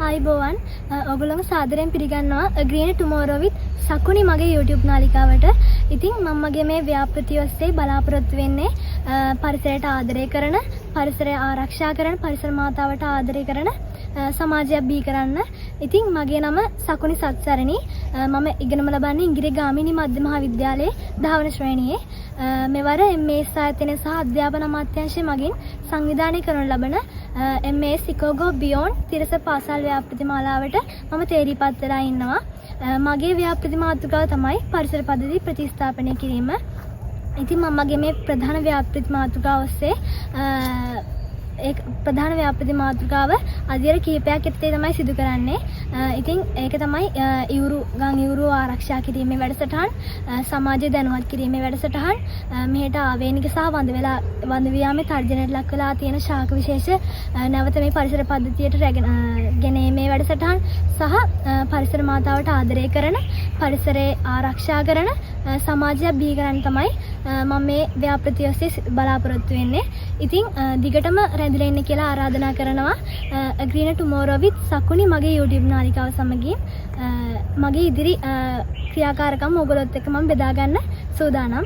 ආයිබෝවන් ඔයගොල්ලෝ සාදරයෙන් පිළිගන්නවා Green Tomorrow with සකුනි මගේ YouTube නාලිකාවට. ඉතින් මම මගේ මේ ව්‍යාපෘතිය ඔස්සේ බලාපොරොත්තු වෙන්නේ පරිසරයට ආදරය කරන, පරිසරය ආරක්ෂා කරන, පරිසර මාතාවට ආදරය කරන සමාජයක් බිහි කරන්න. ඉතින් මගේ නම සකුනි සත්සරණි. මම ඉගෙනම ලබන්නේ ඉංග්‍රීසි ගාමිණී මධ්‍ය මහාවිද්‍යාලයේ 10 වන ශ්‍රේණියේ. මෙවර MS ආයතනය සහ අධ්‍යාපන අමාත්‍යාංශය මගින් සංවිධානය කරනු ලබන MS Ecogo Beyond තිරස පාසල් ව්‍යාපෘති මාලාවට මම තේරීපත් වෙලා ඉන්නවා. මගේ ව්‍යාපෘති මාතෘකාව තමයි පරිසර පද්ධති ප්‍රතිස්ථාපනය කිරීම. ඉතින් මම මගේ මේ ප්‍රධාන ව්‍යාපෘති මාතෘකාව ඔස්සේ ප්‍රධාන ව්‍යාපෘති මාතෘකාව අධ්‍යයන කිහිපයක් යටතේ තමයි සිදු කරන්නේ. ඉතින් ඒක තමයි ගම් ඉවුරු ආරක්ෂා කිරීමේ වැඩසටහන්, සමාජය දැනුවත් කිරීමේ වැඩසටහන්, මෙහෙට ආවේනික සහ වඳ වියාමේ තර්ජනයට ලක් වෙලා තියෙන ශාක විශේෂ නැවත මේ පරිසර පද්ධතියට ගෙනීමේ වැඩසටහන් සහ පරිසර මාතාවට ආදරය කරන, පරිසරය ආරක්ෂා කරන සමාජයක් බිහි කරන්න තමයි මම මේ ව්‍යාපෘතිය ඔස්සේ බලාපොරොත්තු වෙන්නේ. ඉතින් දිගටම රැඳිලා ඉන්න කියලා ආරාධනා කරනවා. Green Tomorrow with සකුනි මගේ YouTube නාලිකාව සමගින් මගේ ඉදිරි ක්‍රියාකාරකම් ඔයගොල්ලොත් එක්ක මම බෙදා ගන්න සූදානම්.